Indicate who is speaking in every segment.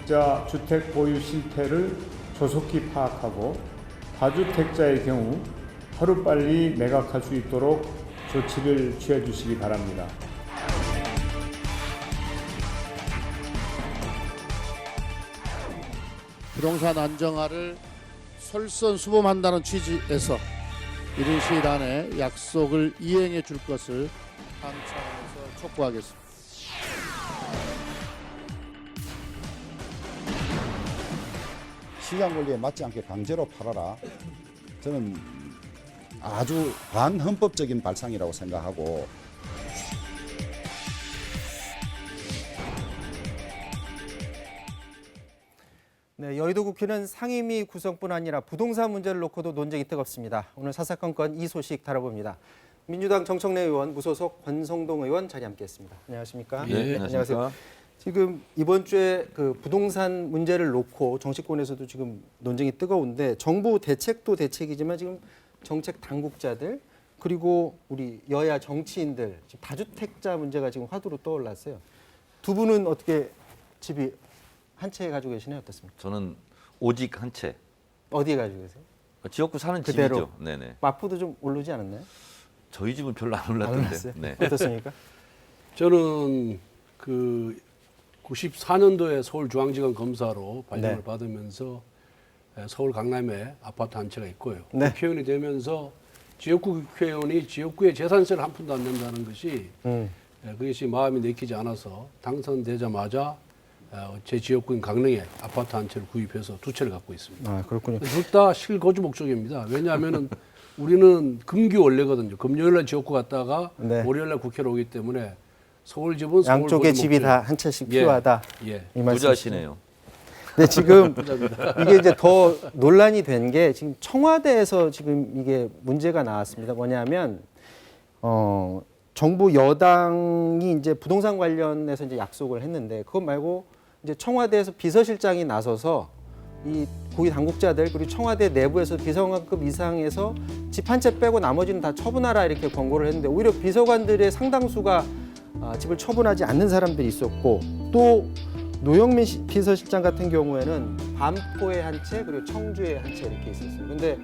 Speaker 1: 다주택자 주택 보유 실태를 조속히 파악하고 다주택자의 경우 하루빨리 매각할 수 있도록 조치를 취해 주시기 바랍니다.
Speaker 2: 부동산 안정화를 솔선수범한다는 취지에서 이른 시일 안에 약속을 이행해 줄 것을 당 차원에서 촉구하겠습니다.
Speaker 3: 시장 권리에 맞지 않게 강제로 팔아라. 저는 아주 반헌법적인 발상이라고 생각하고,
Speaker 4: 네, 여의도 국회는 상임위 구성뿐 아니라 부동산 문제를 놓고도 논쟁이 뜨겁습니다. 오늘 사사건건 이 소식 다뤄봅니다. 민주당 정청래 의원, 무소속 권성동 의원 자리 함께했습니다. 안녕하십니까?
Speaker 5: 네, 안녕하세요.
Speaker 4: 지금 이번 주에 그 부동산 문제를 놓고 정치권에서도 지금 논쟁이 뜨거운데 정부 대책도 대책이지만 지금 정책 당국자들 그리고 우리 여야 정치인들 지금 다주택자 문제가 지금 화두로 떠올랐어요. 두 분은 어떻게 집이 한 채 가지고 계시나요? 어떻습니까?
Speaker 5: 저는 오직 한 채.
Speaker 4: 어디에 가지고 계세요?
Speaker 5: 지역구 사는
Speaker 4: 그대로.
Speaker 5: 집이죠. 네네.
Speaker 4: 마포도 좀 오르지 않았나요?
Speaker 5: 저희 집은 별로 안
Speaker 4: 안
Speaker 5: 올랐던데.
Speaker 4: 올랐어요?
Speaker 5: 네.
Speaker 4: 어떻습니까?
Speaker 6: 저는 그 94년도에 서울중앙지검 검사로 발령을
Speaker 4: 네.
Speaker 6: 받으면서 서울 강남에 아파트 한 채가 있고요.
Speaker 4: 네.
Speaker 6: 국회의원이 되면서 지역구 국회의원이 지역구에 재산세를 한 푼도 안 낸다는 것이 그것이 마음이 내키지 않아서 당선되자마자 제 지역구인 강릉에 아파트 한 채를 구입해서 두 채를 갖고 있습니다.
Speaker 4: 아, 그렇군요.
Speaker 6: 둘 다 실거주 목적입니다. 왜냐하면은 우리는 금기 원래거든요. 금요일날 지역구 갔다가
Speaker 4: 네.
Speaker 6: 월요일날 국회로 오기 때문에 서울 집은 서울
Speaker 4: 양쪽에
Speaker 6: 거주
Speaker 4: 집이
Speaker 6: 목적.
Speaker 4: 다 한 채씩
Speaker 6: 예.
Speaker 4: 필요하다.
Speaker 6: 예.
Speaker 4: 이 말씀이시죠?
Speaker 5: 부자시네요.
Speaker 4: 네, 지금 이게 이제 더 논란이 된 게 지금 청와대에서 지금 이게 문제가 나왔습니다. 뭐냐면 정부 여당이 이제 부동산 관련해서 이제 약속을 했는데 그것 말고 이제 청와대에서 비서실장이 나서서 이 고위 당국자들 그리고 청와대 내부에서 비서관급 이상에서 집 한 채 빼고 나머지는 다 처분하라 이렇게 권고를 했는데 오히려 비서관들의 상당수가 집을 처분하지 않는 사람들이 있었고 또 노영민 비서실장 같은 경우에는 반포에 한 채 그리고 청주에 한 채 이렇게 있었어요. 근데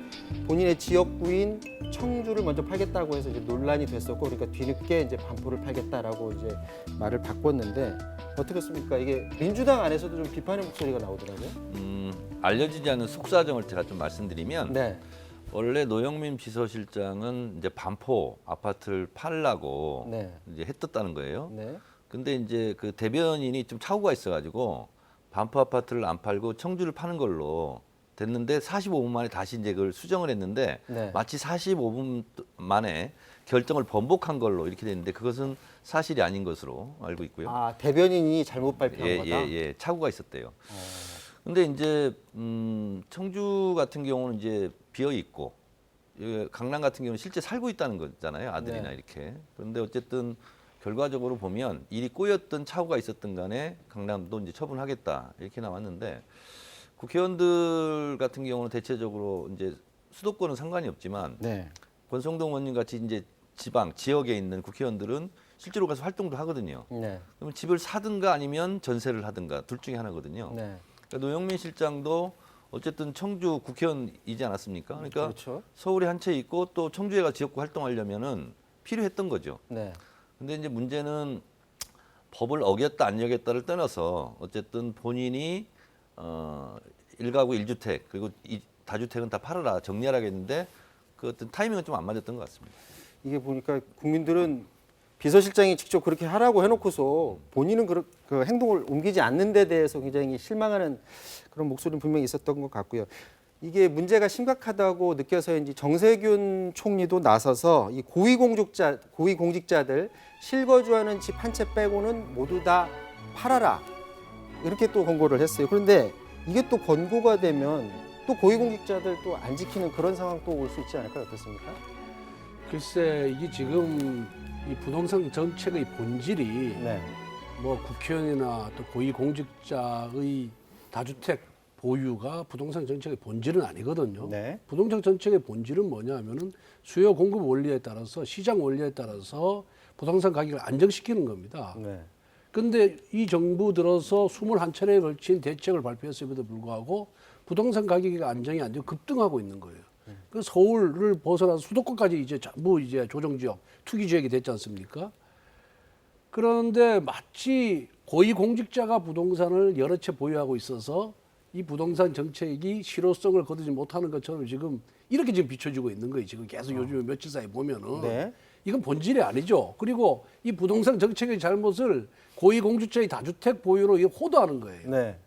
Speaker 4: 본인의 지역구인 청주를 먼저 팔겠다고 해서 이제 논란이 됐었고 그러니까 뒤늦게 이제 반포를 팔겠다라고 이제 말을 바꿨는데 어떻겠습니까? 이게 민주당 안에서도 좀 비판의 목소리가 나오더라고요.
Speaker 5: 알려지지 않은 속사정을 제가 좀 말씀드리면
Speaker 4: 네.
Speaker 5: 원래 노영민 비서실장은 이제 반포 아파트를 팔라고
Speaker 4: 네.
Speaker 5: 이제 했었다는 거예요.
Speaker 4: 네.
Speaker 5: 근데 이제 그 대변인이 좀 착오가 있어가지고 반포 아파트를 안 팔고 청주를 파는 걸로 됐는데 45분 만에 다시 이제 그걸 수정을 했는데
Speaker 4: 네.
Speaker 5: 마치 45분 만에 결정을 번복한 걸로 이렇게 됐는데 그것은 사실이 아닌 것으로 알고 있고요.
Speaker 4: 아, 대변인이 잘못 발표한 거다.
Speaker 5: 예, 착오가 있었대요. 근데 이제 청주 같은 경우는 이제 비어 있고 강남 같은 경우는 실제 살고 있다는 거잖아요, 아들이나
Speaker 4: 네.
Speaker 5: 이렇게. 그런데 어쨌든 결과적으로 보면 일이 꼬였던 착오가 있었던 간에 강남도 이제 처분하겠다 이렇게 나왔는데 국회의원들 같은 경우는 대체적으로 이제 수도권은 상관이 없지만
Speaker 4: 네.
Speaker 5: 권성동 의원님 같이 이제 지방 지역에 있는 국회의원들은 실제로 가서 활동도 하거든요.
Speaker 4: 네.
Speaker 5: 그러면 집을 사든가 아니면 전세를 하든가 둘 중에 하나거든요.
Speaker 4: 네.
Speaker 5: 그러니까 노영민 실장도 어쨌든 청주 국회의원이지 않았습니까? 그러니까
Speaker 4: 그렇죠.
Speaker 5: 서울에 한 채 있고 또 청주에가 지역구 활동하려면은 필요했던 거죠.
Speaker 4: 네.
Speaker 5: 근데 이제 문제는 법을 어겼다 안 어겼다를 떠나서 어쨌든 본인이 1가구 1주택 그리고 다주택은 다 팔아라 정리하라겠는데 그 어떤 타이밍은 좀 안 맞았던 것 같습니다.
Speaker 4: 이게 보니까 국민들은 비서실장이 직접 그렇게 하라고 해놓고서 본인은 그 행동을 옮기지 않는 데 대해서 굉장히 실망하는 그런 목소리는 분명히 있었던 것 같고요. 이게 문제가 심각하다고 느껴서인지 정세균 총리도 나서서 이 고위공직자들 실거주하는 집 한 채 빼고는 모두 다 팔아라 이렇게 또 권고를 했어요. 그런데 이게 또 권고가 되면 또 고위공직자들 또 안 지키는 그런 상황 또 올 수 있지 않을까요? 어떻습니까?
Speaker 6: 글쎄 이게 지금 이 부동산 정책의 본질이
Speaker 4: 네.
Speaker 6: 뭐 국회의원이나 또 고위공직자의 다주택 보유가 부동산 정책의 본질은 아니거든요.
Speaker 4: 네.
Speaker 6: 부동산 정책의 본질은 뭐냐면은 수요 공급 원리에 따라서 시장 원리에 따라서 부동산 가격을 안정시키는 겁니다.
Speaker 4: 네.
Speaker 6: 근데 이 정부 들어서 21차례에 걸친 대책을 발표했음에도 불구하고 부동산 가격이 안정이 안 되고 급등하고 있는 거예요. 그 서울을 벗어나서 수도권까지 이제 전부 이제 조정지역, 투기지역이 됐지 않습니까? 그런데 마치 고위공직자가 부동산을 여러 채 보유하고 있어서 이 부동산 정책이 실효성을 거두지 못하는 것처럼 지금 이렇게 지금 비춰지고 있는 거예요. 지금 계속 요즘 며칠 사이 보면은.
Speaker 4: 네.
Speaker 6: 이건 본질이 아니죠. 그리고 이 부동산 정책의 잘못을 고위공직자의 다주택 보유로 호도하는 거예요.
Speaker 4: 네.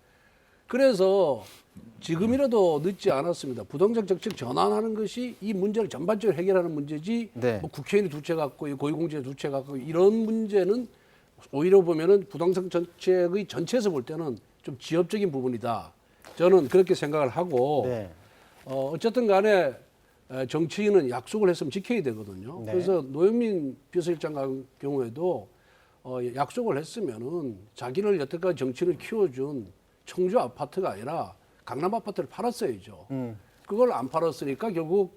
Speaker 6: 그래서 지금이라도 늦지 않았습니다. 부동산 정책 전환하는 것이 이 문제를 전반적으로 해결하는 문제지
Speaker 4: 네.
Speaker 6: 뭐 국회의원이 두 채 갖고 고위공직자 두 채 갖고 이런 문제는 오히려 보면은 부동산 정책의 전체에서 볼 때는 좀 지엽적인 부분이다. 저는 그렇게 생각을 하고
Speaker 4: 네.
Speaker 6: 어쨌든 간에 정치인은 약속을 했으면 지켜야 되거든요.
Speaker 4: 네.
Speaker 6: 그래서 노영민 비서실장 같은 경우에도 약속을 했으면은 자기를 여태까지 정치인을 키워준 청주 아파트가 아니라 강남 아파트를 팔았어야죠. 그걸 안 팔았으니까 결국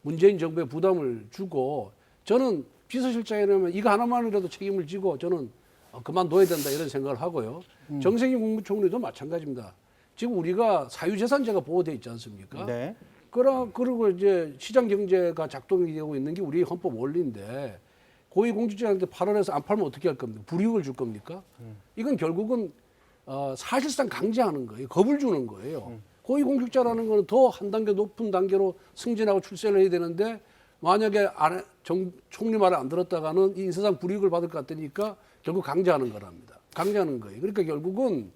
Speaker 6: 문재인 정부에 부담을 주고 저는 비서실장이라면 이거 하나만이라도 책임을 지고 저는 그만둬야 된다 이런 생각을 하고요. 정세균 국무총리도 마찬가지입니다. 지금 우리가 사유재산제가 보호돼 있지 않습니까?
Speaker 4: 네.
Speaker 6: 그리고 이제 시장 경제가 작동이 되고 있는 게 우리 헌법 원리인데 고위공직자한테 팔아서 해서 안 팔면 어떻게 할 겁니까? 불이익을 줄 겁니까? 이건 결국은 사실상 강제하는 거예요. 겁을 주는 거예요. 고위공직자라는 거는 더 한 단계 높은 단계로 승진하고 출세를 해야 되는데 만약에 총리 말을 안 들었다가는 이 세상 불이익을 받을 것 같으니까 결국 강제하는 거랍니다. 강제하는 거예요. 그러니까 결국은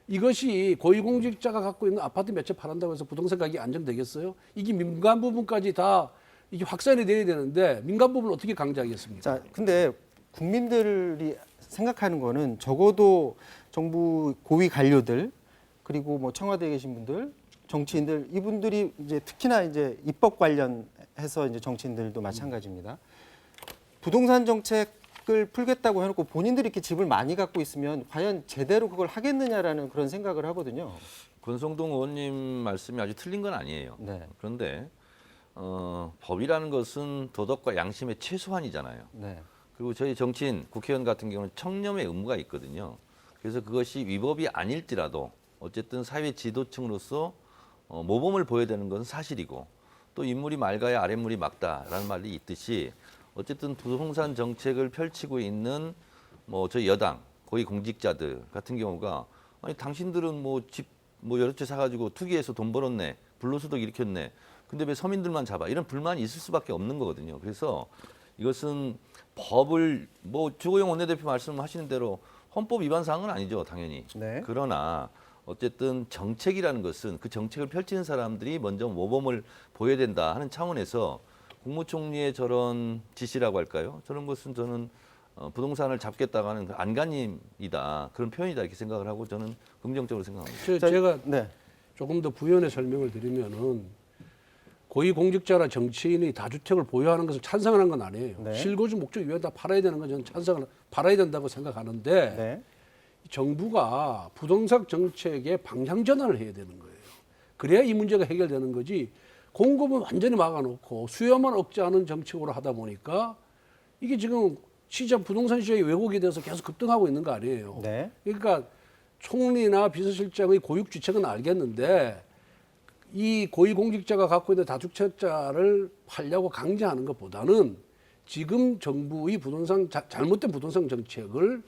Speaker 6: 이것이 고위공직자가 갖고 있는 아파트 몇 채 팔한다고 해서 부동산 가격이 안정되겠어요? 이게 민간 부분까지 다 이게 확산이 돼야 되는데 민간 부분을 어떻게 강제하겠습니까?
Speaker 4: 자, 근데 국민들이 생각하는 거는 적어도 정부 고위 관료들 그리고 뭐 청와대에 계신 분들, 정치인들 이분들이 이제 특히나 이제 입법 관련해서 이제 정치인들도 마찬가지입니다. 부동산 정책을 풀겠다고 해놓고 본인들이 이렇게 집을 많이 갖고 있으면 과연 제대로 그걸 하겠느냐라는 그런 생각을 하거든요.
Speaker 5: 권성동 의원님 말씀이 아주 틀린 건 아니에요.
Speaker 4: 네.
Speaker 5: 그런데 법이라는 것은 도덕과 양심의 최소한이잖아요.
Speaker 4: 네.
Speaker 5: 그리고 저희 정치인, 국회의원 같은 경우는 청렴의 의무가 있거든요. 그래서 그것이 위법이 아닐지라도 어쨌든 사회 지도층으로서 모범을 보여야 되는 것은 사실이고 또 인물이 맑아야 아랫물이 맑다라는 말이 있듯이 어쨌든 부동산 정책을 펼치고 있는 뭐 저희 여당 고위 공직자들 같은 경우가 아니 당신들은 뭐 집 뭐 여러 채 사가지고 투기해서 돈 벌었네, 불로소득 일으켰네. 근데 왜 서민들만 잡아? 이런 불만이 있을 수밖에 없는 거거든요. 그래서 이것은 법을 뭐 주호영 원내대표 말씀하시는 대로 헌법 위반 사항은 아니죠, 당연히.
Speaker 4: 네.
Speaker 5: 그러나 어쨌든 정책이라는 것은 그 정책을 펼치는 사람들이 먼저 모범을 보여야 된다 하는 차원에서 국무총리의 저런 지시라고 할까요? 저런 것은 저는 부동산을 잡겠다고 하는 안간힘이다. 그런 표현이다 이렇게 생각을 하고 저는 긍정적으로 생각합니다.
Speaker 6: 제가
Speaker 4: 네.
Speaker 6: 조금 더 부연의 설명을 드리면은 고위공직자나 정치인이 다주택을 보유하는 것을 찬성하는 건 아니에요.
Speaker 4: 네.
Speaker 6: 실거주 목적 위에 다 팔아야 되는 건 저는 찬성을 팔아야 된다고 생각하는데
Speaker 4: 네.
Speaker 6: 정부가 부동산 정책의 방향 전환을 해야 되는 거예요. 그래야 이 문제가 해결되는 거지. 공급은 완전히 막아놓고 수요만 억제하는 정책으로 하다 보니까 이게 지금 시장 부동산 시장이 왜곡이 돼서 계속 급등하고 있는 거 아니에요.
Speaker 4: 네.
Speaker 6: 그러니까 총리나 비서실장의 고육지책은 알겠는데 이 고위공직자가 갖고 있는 다주택자를 팔려고 강제하는 것보다는 지금 정부의 잘못된 부동산 정책을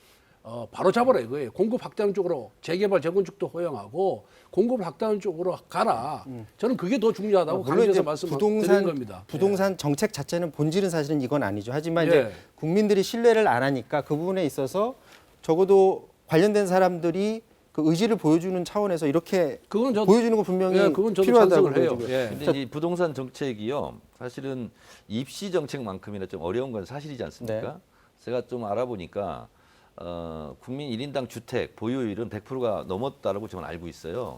Speaker 6: 바로 잡아라 이거예요. 공급 확대하는 쪽으로 재개발 재건축도 허용하고 공급을 확대하는 쪽으로 가라. 저는 그게 더 중요하다고
Speaker 4: 물론 이제
Speaker 6: 강조해서 말씀드리는 겁니다.
Speaker 4: 부동산 정책 자체는 본질은 사실은 이건 아니죠. 하지만
Speaker 6: 예.
Speaker 4: 이제 국민들이 신뢰를 안 하니까 그 부분에 있어서 적어도 관련된 사람들이 그 의지를 보여주는 차원에서 이렇게
Speaker 6: 그건
Speaker 4: 보여주는 거 분명히
Speaker 6: 예, 그건 저도
Speaker 4: 필요하다고
Speaker 6: 찬성을 해요.
Speaker 4: 보여지고요.
Speaker 6: 예.
Speaker 5: 근데 이 부동산 정책이요, 사실은 입시 정책만큼이나 좀 어려운 건 사실이지 않습니까?
Speaker 4: 네.
Speaker 5: 제가 좀 알아보니까 국민 1인당 주택 보유율은 100%가 넘었다라고 저는 알고 있어요.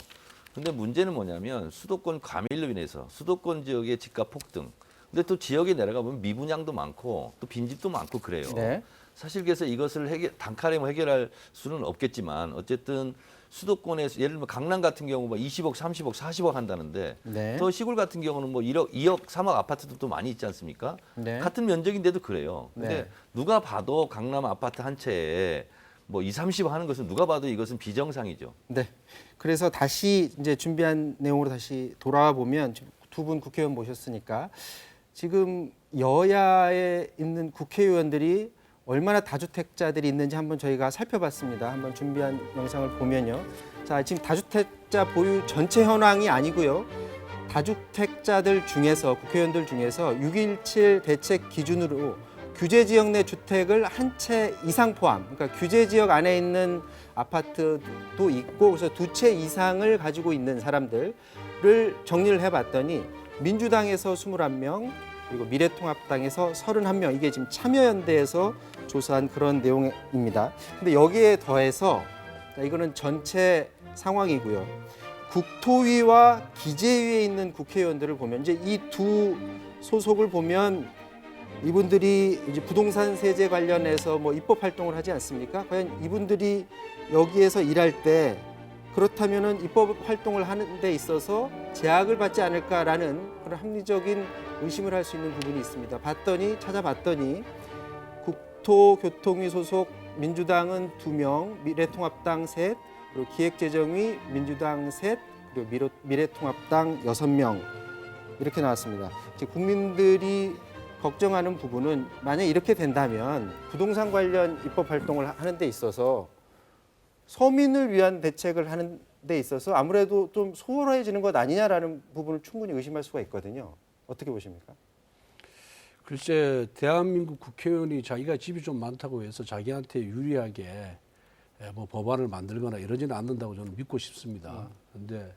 Speaker 5: 근데 문제는 뭐냐면 수도권 과밀로 인해서 수도권 지역의 집값 폭등. 근데 또 지역에 내려가 보면 미분양도 많고 또 빈집도 많고 그래요.
Speaker 4: 네.
Speaker 5: 사실 그래서 이것을 단칼에 해결할 수는 없겠지만 어쨌든 수도권에서 예를 들면 강남 같은 경우 뭐 20억, 30억, 40억 한다는데
Speaker 4: 네.
Speaker 5: 더 시골 같은 경우는 뭐 1억, 2억, 3억 아파트도 또 많이 있지 않습니까?
Speaker 4: 네.
Speaker 5: 같은 면적인데도 그래요. 근데
Speaker 4: 네.
Speaker 5: 누가 봐도 강남 아파트 한 채에 뭐 2, 30억 하는 것은 누가 봐도 이것은 비정상이죠.
Speaker 4: 네. 그래서 다시 이제 준비한 내용으로 다시 돌아와 보면 두 분 국회의원 모셨으니까 지금 여야에 있는 국회의원들이 얼마나 다주택자들이 있는지 한번 저희가 살펴봤습니다. 한번 준비한 영상을 보면요. 자, 지금 다주택자 보유 전체 현황이 아니고요. 다주택자들 중에서 국회의원들 중에서 6.17 대책 기준으로 규제 지역 내 주택을 한 채 이상 포함, 그러니까 규제 지역 안에 있는 아파트도 있고 그래서 두 채 이상을 가지고 있는 사람들을 정리를 해봤더니 민주당에서 21명, 그리고 미래통합당에서 31명, 이게 지금 참여연대에서 조사한 그런 내용입니다. 근데 여기에 더해서 이거는 전체 상황이고요. 국토위와 기재위에 있는 국회의원들을 보면 이제 이 두 소속을 보면 이분들이 이제 부동산 세제 관련해서 뭐 입법 활동을 하지 않습니까? 과연 이분들이 여기에서 일할 때 그렇다면은 입법 활동을 하는 데 있어서 제약을 받지 않을까라는 그런 합리적인 의심을 할 수 있는 부분이 있습니다. 찾아봤더니 국토교통위 소속 민주당은 2명, 미래통합당 3, 그리고 기획재정위 민주당 3, 그리고 미래통합당 6명 이렇게 나왔습니다. 지금 국민들이 걱정하는 부분은 만약 이렇게 된다면 부동산 관련 입법 활동을 하는 데 있어서 서민을 위한 대책을 하는 데 있어서 아무래도 좀 소홀해지는 것 아니냐라는 부분을 충분히 의심할 수가 있거든요. 어떻게 보십니까?
Speaker 6: 글쎄 대한민국 국회의원이 자기가 집이 좀 많다고 해서 자기한테 유리하게 뭐 법안을 만들거나 이러지는 않는다고 저는 믿고 싶습니다. 그런데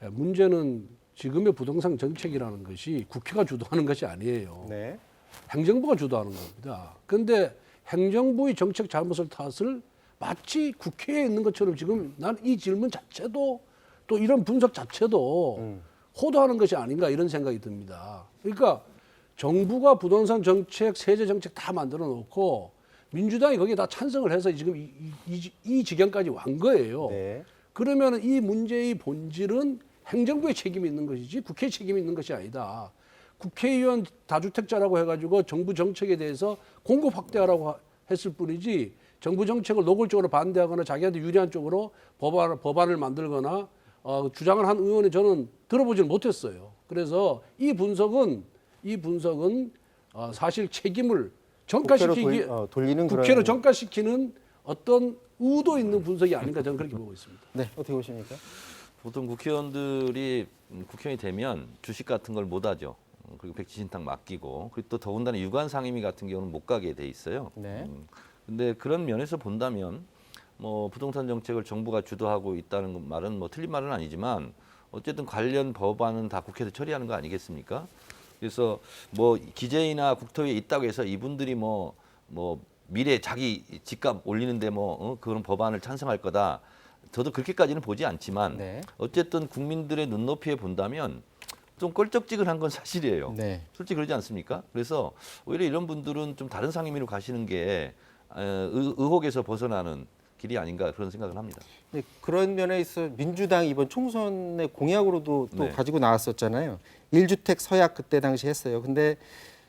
Speaker 6: 문제는 지금의 부동산 정책이라는 것이 국회가 주도하는 것이 아니에요.
Speaker 4: 네.
Speaker 6: 행정부가 주도하는 겁니다. 그런데 행정부의 정책 잘못을 탓을 마치 국회에 있는 것처럼 지금 난 이 질문 자체도 또 이런 분석 자체도 호도하는 것이 아닌가 이런 생각이 듭니다. 그러니까 정부가 부동산 정책, 세제 정책 다 만들어 놓고 민주당이 거기에 다 찬성을 해서 지금 이 지경까지 완 거예요.
Speaker 4: 네.
Speaker 6: 그러면 이 문제의 본질은 행정부의 책임이 있는 것이지 국회의 책임이 있는 것이 아니다. 국회의원 다주택자라고 해가지고 정부 정책에 대해서 공급 확대하라고 했을 뿐이지 정부 정책을 노골적으로 반대하거나 자기한테 유리한 쪽으로 법안을 만들거나 주장을 한 의원이 저는 들어보지는 못했어요. 그래서 이 분석은 사실 책임을 전가시키기
Speaker 4: 돌리는
Speaker 6: 국회로
Speaker 4: 그런...
Speaker 6: 전가시키는 어떤 의도 있는 분석이 아닌가 저는 그렇게 보고 있습니다.
Speaker 4: 네, 어떻게 보십니까?
Speaker 5: 보통 국회의원들이 국회의원이 되면 주식 같은 걸 못 하죠. 그리고 백지신탁 맡기고 그리고 또 더군다나 유관 상임위 같은 경우는 못 가게 돼 있어요.
Speaker 4: 네.
Speaker 5: 근데 그런 면에서 본다면 뭐 부동산 정책을 정부가 주도하고 있다는 말은 뭐 틀린 말은 아니지만 어쨌든 관련 법안은 다 국회에서 처리하는 거 아니겠습니까? 그래서 뭐 기재위나 국토위에 있다고 해서 이분들이 뭐 미래 자기 집값 올리는데 그런 법안을 찬성할 거다. 저도 그렇게까지는 보지 않지만
Speaker 4: 네.
Speaker 5: 어쨌든 국민들의 눈높이에 본다면 좀 껄쩍지근한 건 사실이에요.
Speaker 4: 네.
Speaker 5: 솔직히 그러지 않습니까? 그래서 오히려 이런 분들은 좀 다른 상임위로 가시는 게 의혹에서 벗어나는 길이 아닌가 그런 생각을 합니다.
Speaker 4: 네, 그런 면에 있어 민주당이 이번 총선의 공약으로도 또
Speaker 5: 네.
Speaker 4: 가지고 나왔었잖아요. 1주택 서약 그때 당시 했어요. 근데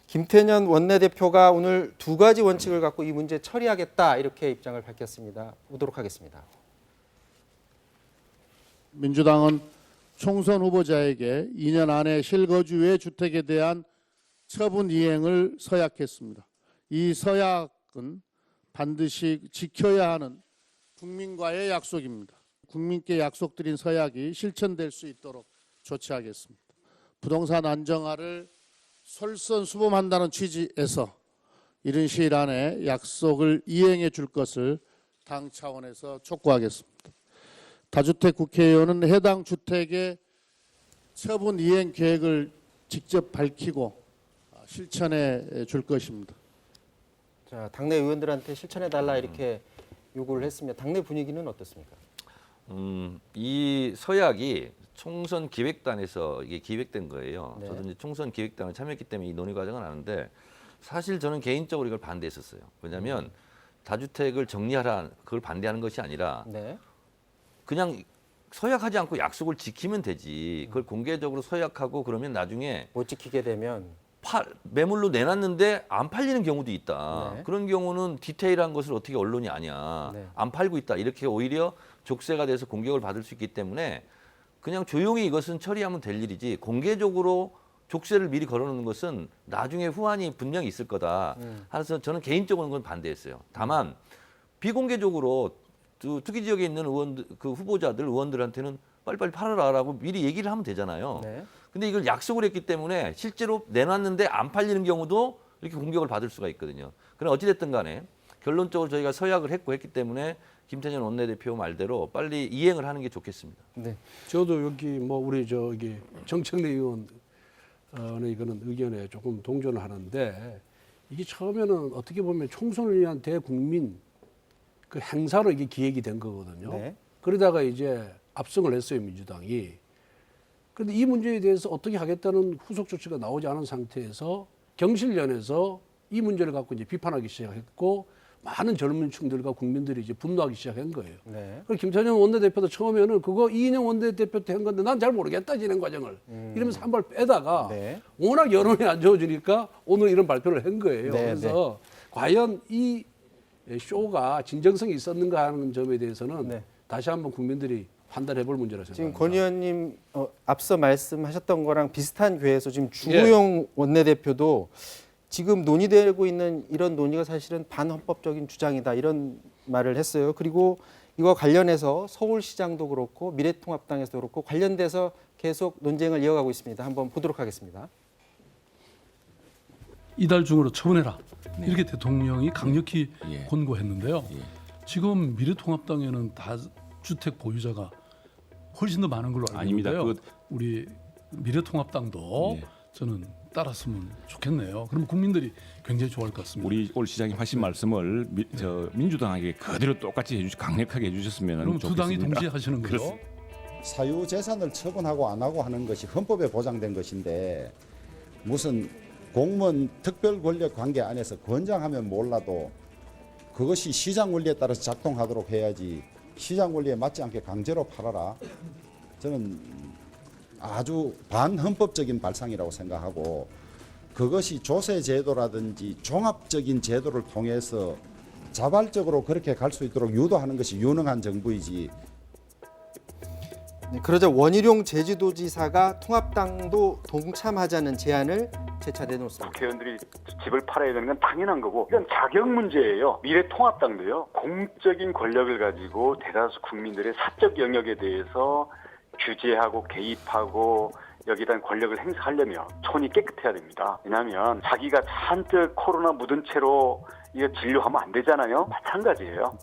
Speaker 4: 김태년 원내대표가 오늘 두 가지 원칙을 갖고 이 문제 처리하겠다 이렇게 입장을 밝혔습니다. 보도록 하겠습니다.
Speaker 2: 민주당은 총선 후보자에게 2년 안에 실거주의 주택에 대한 처분 이행을 서약했습니다. 이 서약은 반드시 지켜야 하는 국민과의 약속입니다. 국민께 약속드린 서약이 실천될 수 있도록 조치하겠습니다. 부동산 안정화를 솔선수범한다는 취지에서 이른 시일 안에 약속을 이행해 줄 것을 당 차원에서 촉구하겠습니다. 다주택 국회의원은 해당 주택의 처분 이행 계획을 직접 밝히고 실천해 줄 것입니다.
Speaker 4: 자, 당내 의원들한테 실천해 달라 이렇게 요구를 했습니다. 당내 분위기는 어떻습니까?
Speaker 5: 이 서약이 총선 기획단에서 이게 기획된 거예요.
Speaker 4: 네.
Speaker 5: 저도 이제 총선 기획단에 참여했기 때문에 이 논의 과정은 아는데 사실 저는 개인적으로 이걸 반대했었어요. 왜냐하면 다주택을 정리하라 그걸 반대하는 것이 아니라
Speaker 4: 네.
Speaker 5: 그냥 서약하지 않고 약속을 지키면 되지. 그걸 공개적으로 서약하고 그러면 나중에
Speaker 4: 못 지키게 되면
Speaker 5: 매물로 내놨는데 안 팔리는 경우도 있다.
Speaker 4: 네.
Speaker 5: 그런 경우는 디테일한 것을 어떻게 언론이 아냐.
Speaker 4: 네.
Speaker 5: 안 팔고 있다. 이렇게 오히려 족쇄가 돼서 공격을 받을 수 있기 때문에 그냥 조용히 이것은 처리하면 될 일이지 공개적으로 족쇄를 미리 걸어놓는 것은 나중에 후환이 분명히 있을 거다. 그래서 저는 개인적으로는 그건 반대했어요. 다만 비공개적으로 투기 지역에 있는 의원들, 그 후보자들, 의원들한테는 빨리빨리 팔아라라고 미리 얘기를 하면 되잖아요.
Speaker 4: 네.
Speaker 5: 근데 이걸 약속을 했기 때문에 실제로 내놨는데 안 팔리는 경우도 이렇게 공격을 받을 수가 있거든요. 그럼 어찌됐든 간에 결론적으로 저희가 서약을 했기 때문에 김태년 원내대표 말대로 빨리 이행을 하는 게 좋겠습니다.
Speaker 4: 네.
Speaker 6: 저도 여기 뭐 우리 저기 정청래 의원 이거는 의견에 조금 동조를 하는데 이게 처음에는 어떻게 보면 총선을 위한 대국민 그 행사로 이게 기획이 된 거거든요.
Speaker 4: 네.
Speaker 6: 그러다가 이제 압승을 했어요, 민주당이. 그런데 이 문제에 대해서 어떻게 하겠다는 후속 조치가 나오지 않은 상태에서 경실련에서 이 문제를 갖고 이제 비판하기 시작했고 많은 젊은 층들과 국민들이 이제 분노하기 시작한 거예요.
Speaker 4: 네.
Speaker 6: 그리고 김태년 원내대표도 처음에는 그거 이인영 원내대표 때 한 건데 난 잘 모르겠다 진행 과정을 이러면서 한 발 빼다가
Speaker 4: 네.
Speaker 6: 워낙 여론이 안 좋아지니까 오늘 이런 발표를 한 거예요.
Speaker 4: 네,
Speaker 6: 그래서 과연 이 쇼가 진정성이 있었는가 하는 점에 대해서는
Speaker 4: 네.
Speaker 6: 다시 한번 국민들이 판단해 볼 문제라
Speaker 4: 지금
Speaker 6: 생각합니다.
Speaker 4: 권 의원님 앞서 말씀하셨던 거랑 비슷한 궤에서 지금 주호영 원내대표도 지금 논의되고 있는 이런 논의가 사실은 반헌법적인 주장이다 이런 말을 했어요. 그리고 이거 관련해서 서울시장도 그렇고 미래통합당에서도 그렇고 관련돼서 계속 논쟁을 이어가고 있습니다. 한번 보도록 하겠습니다.
Speaker 7: 이달 중으로 처분해라. 이렇게 대통령이 강력히
Speaker 8: 예.
Speaker 7: 권고했는데요.
Speaker 8: 예.
Speaker 7: 지금 미래통합당에는 다주택 보유자가 훨씬 더 많은 걸로 알고
Speaker 8: 아닙니다.
Speaker 7: 있는데요. 우리 미래통합당도
Speaker 8: 예.
Speaker 7: 저는 따랐으면 좋겠네요. 그러면 국민들이 굉장히 좋아할 것 같습니다.
Speaker 8: 우리 올 시장님 하신 말씀을 민주당에게 그대로 똑같이 강력하게 해주셨으면
Speaker 7: 그럼 두 당이
Speaker 8: 좋겠습니다.
Speaker 7: 동시에 하시는 거죠?
Speaker 8: 그렇습니다.
Speaker 3: 사유 재산을 처분하고 안 하고 하는 것이 헌법에 보장된 것인데 무슨 공무원 특별 권력 관계 안에서 권장하면 몰라도 그것이 시장 원리에 따라서 작동하도록 해야지 시장 원리에 맞지 않게 강제로 팔아라. 저는 아주 반헌법적인 발상이라고 생각하고 그것이 조세 제도라든지 종합적인 제도를 통해서 자발적으로 그렇게 갈 수 있도록 유도하는 것이 유능한 정부이지.
Speaker 4: 네, 그러자 원희룡 제주도지사가 통합당도 동참하자는 제안을 재차 내놓습니다.
Speaker 9: 국회의원들이 집을 팔아야 되는 건 당연한 거고 이건 자격 문제예요. 미래통합당도요. 공적인 권력을 가지고 대다수 국민들의 사적 영역에 대해서 규제하고 개입하고 여기에 대한 권력을 행사하려면 촌이 깨끗해야 됩니다. 왜냐하면 자기가 잔뜩 코로나 묻은 채로 이거 진료하면 안 되잖아요. 마찬가지예요.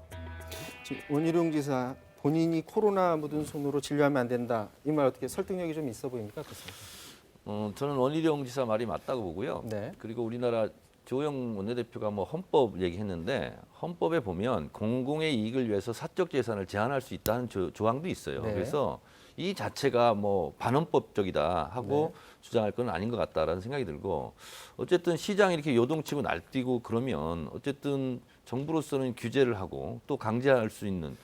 Speaker 4: 지금 원희룡 지사 본인이 코로나 묻은 손으로 진료하면 안 된다. 이 말 어떻게 설득력이 좀 있어 보입니까? 어떻습니까?
Speaker 5: 저는 원희룡 지사 말이 맞다고 보고요.
Speaker 4: 네.
Speaker 5: 그리고 우리나라 조영 원내대표가 뭐 헌법 얘기했는데 헌법에 보면 공공의 이익을 위해서 사적 재산을 제한할 수 있다는 조항도 있어요.
Speaker 4: 네.
Speaker 5: 그래서 이 자체가 뭐 반헌법적이다 하고 주장할 건 아닌 것 같다라는 생각이 들고 어쨌든 시장이 이렇게 요동치고 날뛰고 그러면 어쨌든 정부로서는 규제를 하고 또 강제할 수 있는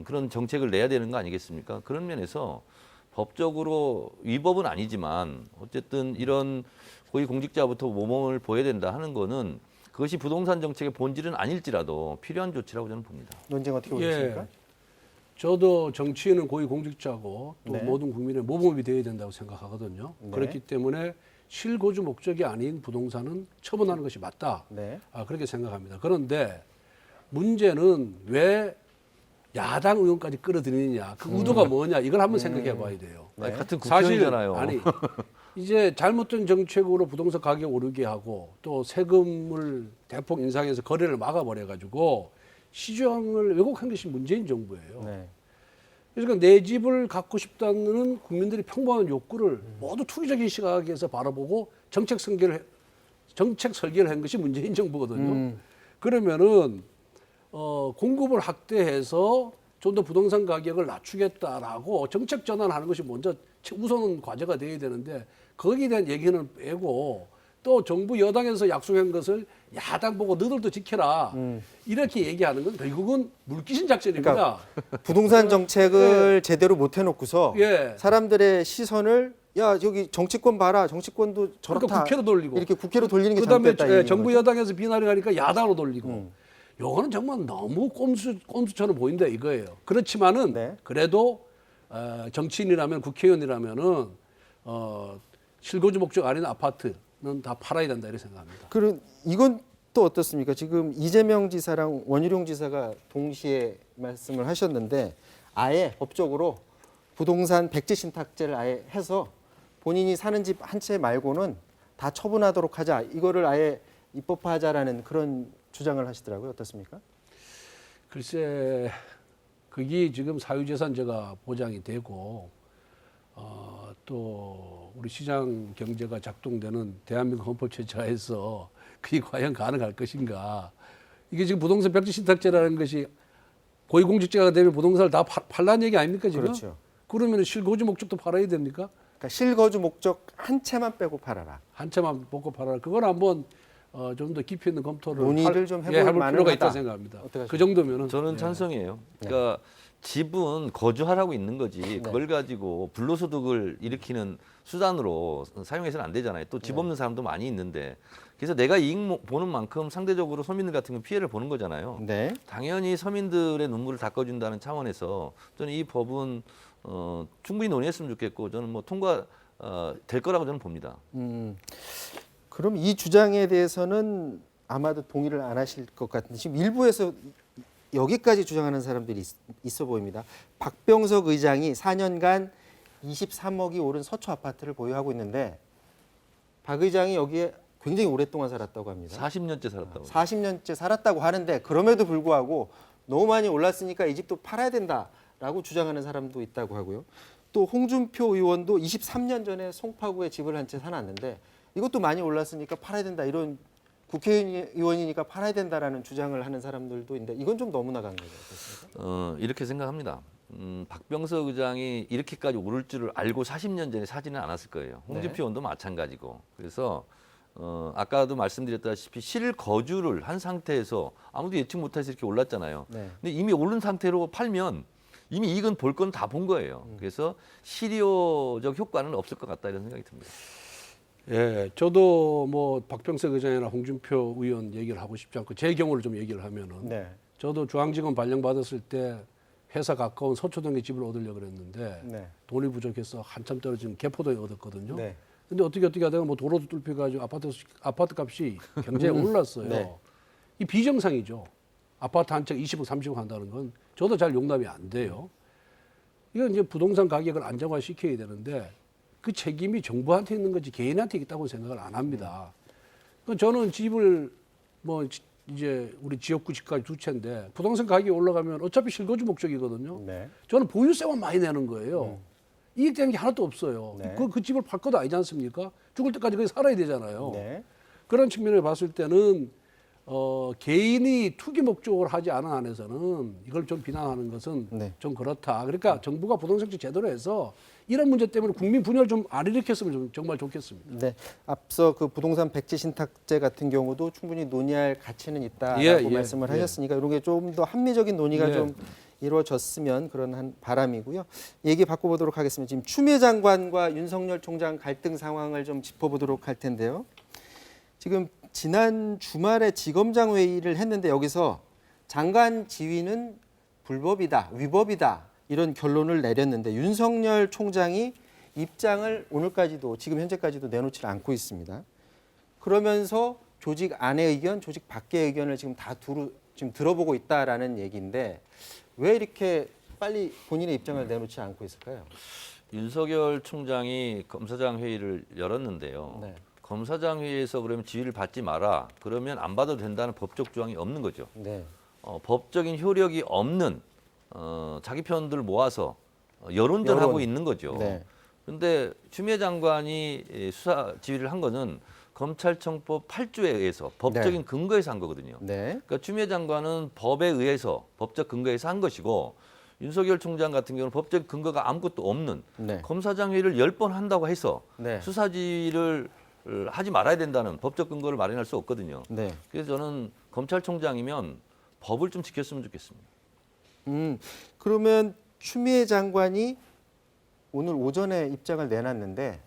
Speaker 5: 그런 정책을 내야 되는 거 아니겠습니까? 그런 면에서 법적으로 위법은 아니지만 어쨌든 이런 고위공직자부터 모범을 보여야 된다 하는 거는 그것이 부동산 정책의 본질은 아닐지라도 필요한 조치라고 저는 봅니다.
Speaker 4: 논쟁 어떻게 보십니까?
Speaker 6: 저도 정치인은 고위공직자고 또
Speaker 4: 네.
Speaker 6: 모든 국민의 모범이 되어야 된다고 생각하거든요.
Speaker 4: 네.
Speaker 6: 그렇기 때문에 실거주 목적이 아닌 부동산은 처분하는 것이 맞다.
Speaker 4: 네.
Speaker 6: 그렇게 생각합니다. 그런데 문제는 왜 야당 의원까지 끌어들이느냐, 그 의도가 뭐냐, 이걸 한번 생각해 봐야 돼요.
Speaker 5: 아니, 같은
Speaker 6: 사실
Speaker 5: 국회의원이잖아요.
Speaker 6: 아니 이제 잘못된 정책으로 부동산 가격 오르게 하고 또 세금을 대폭 인상해서 거래를 막아버려 가지고 시장을 왜곡한 것이 문재인 정부예요.
Speaker 4: 네.
Speaker 6: 그러니까 내 집을 갖고 싶다는 국민들이 평범한 욕구를 모두 투기적인 시각에서 바라보고 정책 설계를 한 것이 문재인 정부거든요. 그러면은 공급을 확대해서 좀 더 부동산 가격을 낮추겠다라고 정책 전환하는 것이 먼저 우선 과제가 돼야 되는데 거기에 대한 얘기는 빼고 또 정부 여당에서 약속한 것을 야당 보고 너들도 지켜라. 이렇게 얘기하는 건 결국은 물귀신 작전입니다.
Speaker 4: 그러니까 부동산 정책을 제대로 못 해놓고서
Speaker 6: 예.
Speaker 4: 사람들의 시선을 야 저기 정치권 봐라. 정치권도 저렇다.
Speaker 6: 그러니까 국회로 돌리고.
Speaker 4: 이렇게 국회로 돌리는 게
Speaker 6: 그다음에
Speaker 4: 잘못됐다.
Speaker 6: 정부 여당에서 비난을 하니까 야당으로 돌리고. 요거는 정말 너무 꼼수처럼 보인다 이거예요. 그렇지만은
Speaker 4: 네.
Speaker 6: 그래도 정치인이라면 국회의원이라면은 실거주 목적 아닌 아파트는 다 팔아야 된다 이렇게 생각합니다.
Speaker 4: 그럼 이건 또 어떻습니까? 지금 이재명 지사랑 원희룡 지사가 동시에 말씀을 하셨는데 아예 법적으로 부동산 백지 신탁제를 아예 해서 본인이 사는 집 한 채 말고는 다 처분하도록 하자. 이거를 아예 입법화하자라는 그런 주장을 하시더라고요. 어떻습니까?
Speaker 6: 글쎄 그게 지금 사유재산제가 보장이 되고 또 우리 시장 경제가 작동되는 대한민국 헌법제도에서 그게 과연 가능할 것인가? 이게 지금 부동산 백지 신탁제라는 것이 고위공직자가 되면 부동산을 다 팔라는 얘기 아닙니까 지금?
Speaker 4: 그렇죠.
Speaker 6: 그러면 실거주 목적도 팔아야 됩니까?
Speaker 4: 그러니까 실거주 목적 한 채만 빼고 팔아라.
Speaker 6: 한 채만 먹고 팔아라. 그건 한번 좀 더 깊이 있는 검토를
Speaker 4: 논의를 좀 해볼
Speaker 6: 해볼
Speaker 4: 만하다.
Speaker 6: 필요가 있다 생각합니다.
Speaker 4: 어떻게
Speaker 6: 그 정도면은
Speaker 5: 저는 찬성이에요. 그러니까 집은 거주하라고 있는 거지 그걸 가지고 불로소득을 일으키는 수단으로 사용해서는 안 되잖아요. 또 집 없는 사람도 많이 있는데 그래서 내가 이익 보는 만큼 상대적으로 서민들 같은 건 피해를 보는 거잖아요.
Speaker 4: 네.
Speaker 5: 당연히 서민들의 눈물을 닦아준다는 차원에서 저는 이 법은 충분히 논의했으면 좋겠고 저는 뭐 통과 될 거라고 저는 봅니다.
Speaker 4: 그럼 이 주장에 대해서는 아마도 동의를 안 하실 것 같은데 지금 일부에서 여기까지 주장하는 사람들이 있어 보입니다. 박병석 의장이 4년간 23억이 오른 서초 아파트를 보유하고 있는데 박 의장이 여기에 굉장히 오랫동안 살았다고 합니다.
Speaker 5: 40년째 살았다고.
Speaker 4: 40년째 살았다고 하는데 그럼에도 불구하고 너무 많이 올랐으니까 이 집도 팔아야 된다라고 주장하는 사람도 있다고 하고요. 또 홍준표 의원도 23년 전에 송파구에 집을 한 채 사놨는데 이것도 많이 올랐으니까 팔아야 된다 이런 국회의원이니까 팔아야 된다라는 주장을 하는 사람들도 있는데 이건 좀 너무 나간 거죠. 어떻습니까?
Speaker 5: 이렇게 생각합니다. 박병석 의장이 이렇게까지 오를 줄을 알고 40년 전에 사지는 않았을 거예요. 홍준표 의원도 마찬가지고. 그래서 아까도 말씀드렸다시피 실거주를 한 상태에서 아무도 예측 못해서 이렇게 올랐잖아요.
Speaker 4: 네.
Speaker 5: 근데 이미 오른 상태로 팔면 이미 이익은 볼 건 다 본 거예요. 그래서 실효적 효과는 없을 것 같다 이런 생각이 듭니다.
Speaker 6: 예, 저도 뭐 박병석 의장이나 홍준표 의원 얘기를 하고 싶지 않고 제 경우를 좀 얘기를 하면은
Speaker 4: 네.
Speaker 6: 저도 중앙지검 발령받았을 때 회사 가까운 서초동에 집을 얻으려고 그랬는데
Speaker 4: 네.
Speaker 6: 돈이 부족해서 한참 떨어진 개포동에 얻었거든요.
Speaker 4: 네.
Speaker 6: 근데 어떻게 하다가 뭐 도로도 뚫혀가지고 아파트 값이 굉장히 올랐어요.
Speaker 4: 네.
Speaker 6: 이 비정상이죠. 아파트 한 채 20억, 30억 한다는 건 저도 잘 용납이 안 돼요. 이건 이제 부동산 가격을 안정화시켜야 되는데 그 책임이 정부한테 있는 거지 개인한테 있다고 생각을 안 합니다. 저는 집을 뭐 이제 우리 지역구 집까지 2채인데 부동산 가격이 올라가면 어차피 실거주 목적이거든요.
Speaker 4: 네.
Speaker 6: 저는 보유세만 많이 내는 거예요. 이익되는 게 하나도 없어요.
Speaker 4: 네.
Speaker 6: 그 집을 팔 것도 아니지 않습니까? 죽을 때까지 거기 살아야 되잖아요.
Speaker 4: 네.
Speaker 6: 그런 측면을 봤을 때는 개인이 투기 목적으로 하지 않은 한에서는 이걸 좀 비난하는 것은
Speaker 4: 네.
Speaker 6: 좀 그렇다. 그러니까 정부가 부동산 정책 제대로 해서 이런 문제 때문에 국민 분열을 좀 안 일으켰으면 좀 정말 좋겠습니다.
Speaker 4: 네, 앞서 그 부동산 백지 신탁제 같은 경우도 충분히 논의할 가치는 있다라고
Speaker 6: 예,
Speaker 4: 말씀을
Speaker 6: 예.
Speaker 4: 하셨으니까 이런 게 좀 더 합리적인 논의가
Speaker 6: 예.
Speaker 4: 좀 이루어졌으면 그런 한 바람이고요. 얘기 바꿔보도록 하겠습니다. 지금 추미애 장관과 윤석열 총장 갈등 상황을 좀 짚어보도록 할 텐데요. 지금 지난 주말에 지검장 회의를 했는데 여기서 장관 지위는 불법이다, 위법이다 이런 결론을 내렸는데 윤석열 총장이 입장을 오늘까지도 지금 현재까지도 내놓지 않고 있습니다. 그러면서 조직 안의 의견, 조직 밖의 의견을 지금 다 지금 들어보고 있다라는 얘기인데 왜 이렇게 빨리 본인의 입장을 내놓지 않고 있을까요?
Speaker 5: 윤석열 총장이 검사장 회의를 열었는데요.
Speaker 4: 네.
Speaker 5: 검사장 회의에서 그러면 지위를 받지 마라. 그러면 안 받아도 된다는 법적 조항이 없는 거죠.
Speaker 4: 네.
Speaker 5: 법적인 효력이 없는 자기 편들을 모아서 여론전하고
Speaker 4: 여론.
Speaker 5: 있는 거죠.
Speaker 4: 네.
Speaker 5: 그런데 추미애 장관이 수사 지휘를 한 거는 검찰청법 8조에 의해서 법적인
Speaker 4: 네.
Speaker 5: 근거에서 한 거거든요.
Speaker 4: 네.
Speaker 5: 그러니까 추미애 장관은 법에 의해서 법적 근거에서 한 것이고 윤석열 총장 같은 경우는 법적 근거가 아무것도 없는
Speaker 4: 네.
Speaker 5: 검사장 회의를 10번 한다고 해서
Speaker 4: 네.
Speaker 5: 수사 지휘를 하지 말아야 된다는 법적 근거를 마련할 수 없거든요.
Speaker 4: 네.
Speaker 5: 그래서 저는 검찰총장이면 법을 좀 지켰으면 좋겠습니다.
Speaker 4: 그러면 추미애 장관이 오늘 오전에 입장을 내놨는데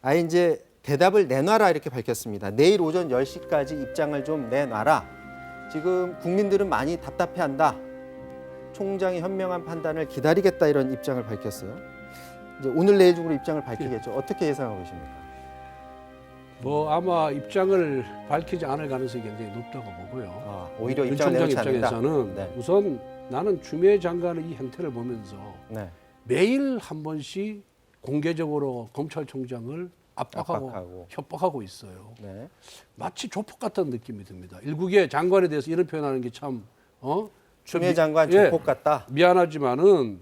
Speaker 4: 아예 이제 대답을 내놔라 이렇게 밝혔습니다. 내일 오전 10시까지 입장을 좀 내놔라. 지금 국민들은 많이 답답해한다. 총장의 현명한 판단을 기다리겠다 이런 입장을 밝혔어요. 이제 오늘 내일 중으로 입장을 밝히겠죠. 어떻게 예상하고 계십니까?
Speaker 6: 뭐 아마 입장을 밝히지 않을 가능성이 굉장히 높다고 보고요.
Speaker 4: 오히려
Speaker 6: 윤
Speaker 4: 입장을
Speaker 6: 총장
Speaker 4: 내놓지 않는다.
Speaker 6: 입장에서는
Speaker 4: 네.
Speaker 6: 우선 나는 추미애 장관의 이 행태를 보면서
Speaker 4: 네.
Speaker 6: 매일 한 번씩 공개적으로 검찰총장을 압박하고 협박하고 있어요.
Speaker 4: 네.
Speaker 6: 마치 조폭 같은 느낌이 듭니다. 일국의 장관에 대해서 이런 표현하는 게 참
Speaker 4: 추미애 장관 조폭 같다.
Speaker 6: 미안하지만은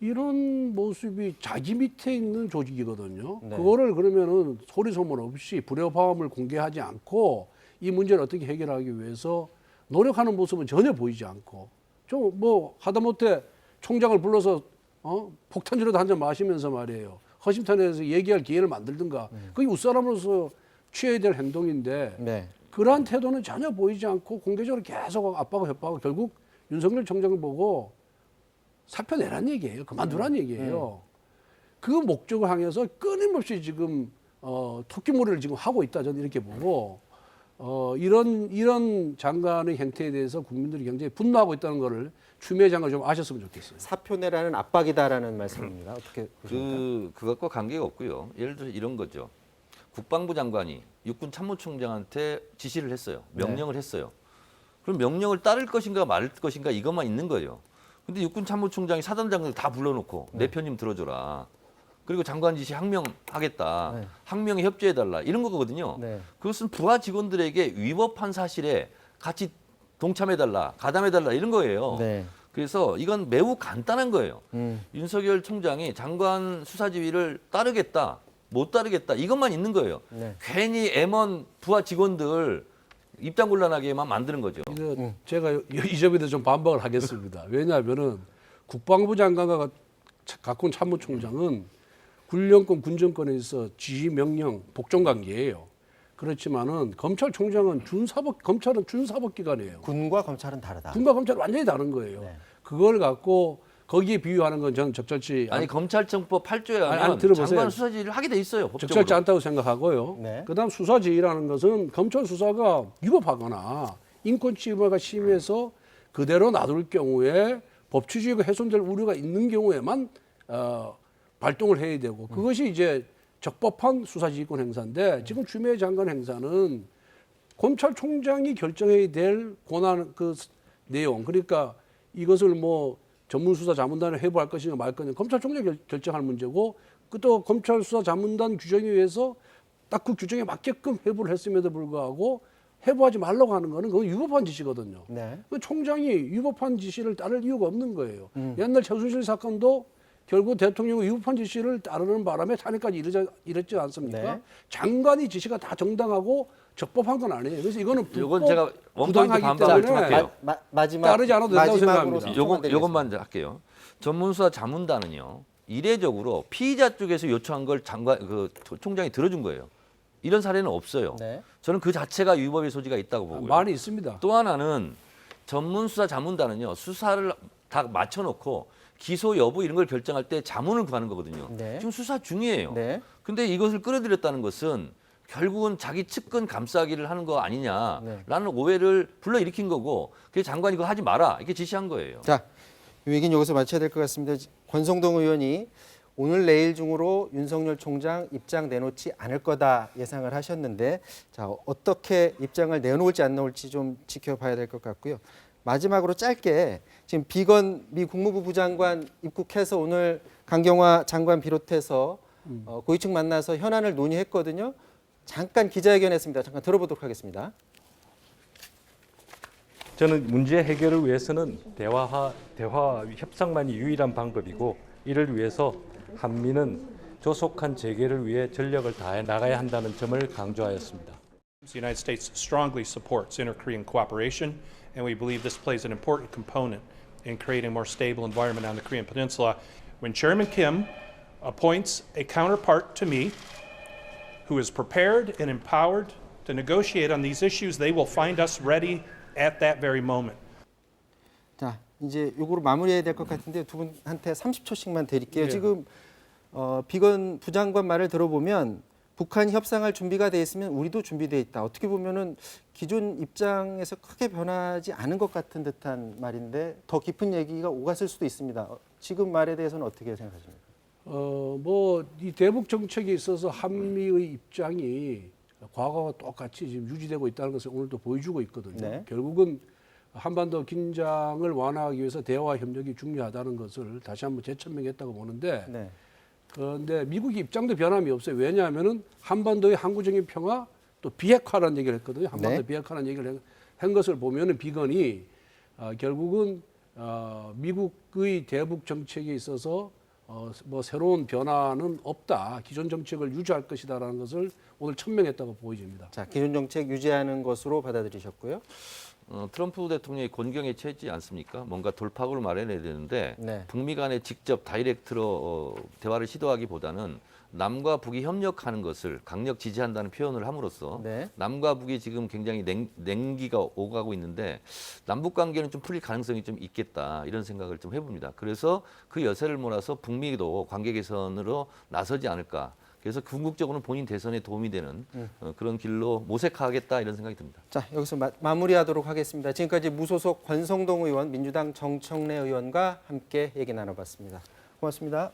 Speaker 6: 이런 모습이 자기 밑에 있는 조직이거든요.
Speaker 4: 네.
Speaker 6: 그거를 그러면은 소리 소문 없이 불협화음을 공개하지 않고 이 문제를 어떻게 해결하기 위해서 노력하는 모습은 전혀 보이지 않고 좀 뭐 하다못해 총장을 불러서 폭탄주라도 한 잔 마시면서 말이에요. 허심탄회해서 얘기할 기회를 만들든가. 그게 윗사람으로서 취해야 될 행동인데
Speaker 4: 네.
Speaker 6: 그러한 태도는 전혀 보이지 않고 공개적으로 계속 압박하고 협박하고 결국 윤석열 총장을 보고 사표 내란 얘기예요. 그만두란 얘기예요. 그 목적을 향해서 끊임없이 지금 토끼몰이를 지금 하고 있다. 저는 이렇게 보고 이런 장관의 행태에 대해서 국민들이 굉장히 분노하고 있다는 거를 추미애 장관 좀 아셨으면 좋겠어요.
Speaker 4: 사표 내라는 압박이다라는 말씀입니다. 어떻게 보십니까?
Speaker 5: 그것과 관계가 없고요. 예를 들어서 이런 거죠. 국방부 장관이 육군 참모총장한테 지시를 했어요. 명령을 했어요. 그럼 명령을 따를 것인가 말 것인가 이것만 있는 거예요. 근데 육군 참모총장이 사단장들 다 불러놓고 내 편 좀 들어줘라. 그리고 장관 지시 항명하겠다.
Speaker 4: 네.
Speaker 5: 항명에 협조해달라. 이런 거거든요.
Speaker 4: 네.
Speaker 5: 그것은 부하 직원들에게 위법한 사실에 같이 동참해달라, 가담해달라 이런 거예요.
Speaker 4: 네.
Speaker 5: 그래서 이건 매우 간단한 거예요. 윤석열 총장이 장관 수사 지휘를 따르겠다, 못 따르겠다 이것만 있는 거예요.
Speaker 4: 네.
Speaker 5: 괜히 M1 부하 직원들 입장 곤란하게만 만드는 거죠.
Speaker 6: 이거 제가 이 점에 대해서 좀 반박을 하겠습니다. 왜냐하면은 국방부 장관과 각군 참모총장은 군령권, 군정권에 있어 지휘, 명령, 복종 관계예요. 그렇지만은 검찰총장은 검찰은 준사법기관이에요.
Speaker 4: 군과 검찰은 다르다.
Speaker 6: 군과 검찰은 완전히 다른 거예요.
Speaker 4: 네.
Speaker 6: 그걸 갖고 거기에 비유하는 건 저는 적절치
Speaker 5: 아니 검찰청법 8조에
Speaker 6: 아니,
Speaker 5: 하면
Speaker 6: 들어보세요.
Speaker 5: 장관 수사 지휘를 하게 돼 있어요. 법적으로.
Speaker 6: 적절치 않다고 생각하고요.
Speaker 4: 네.
Speaker 6: 그다음 수사 지휘라는 것은 검찰 수사가 위법하거나 인권 침해가 심해서 그대로 놔둘 경우에 법치주의가 훼손될 우려가 있는 경우에만 발동을 해야 되고 그것이 이제 적법한 수사지휘권 행사인데 지금 추미애 장관 행사는 검찰총장이 결정해야 될 권한 그 내용 그러니까 이것을 뭐 전문수사자문단을 회부할 것이냐 말 것이냐 검찰총장이 결정할 문제고 또 검찰수사자문단 규정에 의해서 딱 그 규정에 맞게끔 회부를 했음에도 불구하고 회부하지 말라고 하는 거는 그건 위법한 지시거든요.
Speaker 4: 네.
Speaker 6: 그 총장이 위법한 지시를 따를 이유가 없는 거예요. 옛날 최순실 사건도 결국 대통령의 위법한 지시를 따르는 바람에 탄핵까지 이랬지 않습니까?
Speaker 4: 네.
Speaker 6: 장관의 지시가 다 정당하고 적법한 건 아니에요. 그래서 이거는
Speaker 5: 이건 제가 원포인트
Speaker 6: 부당하기
Speaker 5: 반박을 좀
Speaker 6: 때문에
Speaker 5: 할게요.
Speaker 4: 마지막
Speaker 6: 따르지 않아도 된다고
Speaker 4: 마지막으로
Speaker 6: 생각합니다.
Speaker 5: 요것만 할게요. 전문수사 자문단은요. 이례적으로 피의자 쪽에서 요청한 걸 총장이 들어준 거예요. 이런 사례는 없어요.
Speaker 4: 네.
Speaker 5: 저는 그 자체가 위법의 소지가 있다고 보고요.
Speaker 6: 많이 있습니다.
Speaker 5: 또 하나는 전문수사 자문단은요. 수사를 다 맞춰놓고 기소 여부 이런 걸 결정할 때 자문을 구하는 거거든요.
Speaker 4: 네.
Speaker 5: 지금 수사 중이에요.
Speaker 4: 네.
Speaker 5: 근데 이것을 끌어들였다는 것은 결국은 자기 측근 감싸기를 하는 거
Speaker 4: 네.
Speaker 5: 아니냐라는 오해를 불러일으킨 거고 그래서 장관이 이거 하지 마라 이렇게 지시한 거예요.
Speaker 4: 자, 이 얘기는 여기서 마쳐야 될 것 같습니다. 권성동 의원이 오늘 내일 중으로 윤석열 총장 입장 내놓지 않을 거다 예상을 하셨는데 자, 어떻게 입장을 내놓을지 안 내놓을지 좀 지켜봐야 될 것 같고요. 마지막으로 짧게 지금 비건 미 국무부 부장관 입국해서 오늘 강경화 장관 비롯해서 고위층 만나서 현안을 논의했거든요. 잠깐 기자회견했습니다. 잠깐 들어보도록 하겠습니다.
Speaker 10: 저는 문제 해결을 위해서는 대화 협상만이 유일한 방법이고 이를 위해서 한미는 조속한 재개를 위해 전력을 다해 나가야 한다는 점을 강조하였습니다.
Speaker 11: The United States strongly supports inter-Korean cooperation, and we believe this plays an important component in creating a more stable environment on the Korean Peninsula. When Chairman Kim appoints a counterpart to me, who is prepared and empowered to negotiate on these issues, they will find us ready at that very moment.
Speaker 4: 자, 이제 요거로 마무리해야 될 것 같은데 두 분한테 30초씩만 드릴게요.
Speaker 6: 네.
Speaker 4: 지금 비건 부장관 말을 들어보면 북한이 협상할 준비가 돼 있으면 우리도 준비돼 있다. 어떻게 보면은 기존 입장에서 크게 변하지 않은 것 같은 듯한 말인데 더 깊은 얘기가 오갔을 수도 있습니다. 지금 말에 대해서는 어떻게 생각하십니까?
Speaker 6: 뭐 이 대북 정책에 있어서 한미의 입장이 과거와 똑같이 지금 유지되고 있다는 것을 오늘도 보여주고 있거든요.
Speaker 4: 네.
Speaker 6: 결국은 한반도 긴장을 완화하기 위해서 대화 협력이 중요하다는 것을 다시 한번 재천명했다고 보는데
Speaker 4: 네.
Speaker 6: 그런데 미국의 입장도 변함이 없어요. 왜냐하면은 한반도의 항구적인 평화 또 비핵화라는 얘기를 했거든요. 한반도
Speaker 4: 네.
Speaker 6: 비핵화라는 얘기를 한 것을 보면은 비건이 결국은 미국의 대북 정책에 있어서 뭐 새로운 변화는 없다. 기존 정책을 유지할 것이다라는 것을 오늘 천명했다고 보여집니다.
Speaker 4: 자, 기존 정책 유지하는 것으로 받아들이셨고요.
Speaker 5: 트럼프 대통령이 곤경에 처했지 않습니까? 뭔가 돌파구를 마련해야 되는데
Speaker 4: 네.
Speaker 5: 북미 간에 직접 다이렉트로 대화를 시도하기보다는 남과 북이 협력하는 것을 강력 지지한다는 표현을 함으로써
Speaker 4: 네.
Speaker 5: 남과 북이 지금 굉장히 냉기가 오가고 있는데 남북 관계는 좀 풀릴 가능성이 좀 있겠다 이런 생각을 좀 해봅니다. 그래서 그 여세를 몰아서 북미도 관계 개선으로 나서지 않을까. 그래서 궁극적으로는 본인 대선에 도움이 되는 그런 길로 모색하겠다 이런 생각이 듭니다.
Speaker 4: 자, 여기서 마무리하도록 하겠습니다. 지금까지 무소속 권성동 의원, 민주당 정청래 의원과 함께 얘기 나눠봤습니다. 고맙습니다.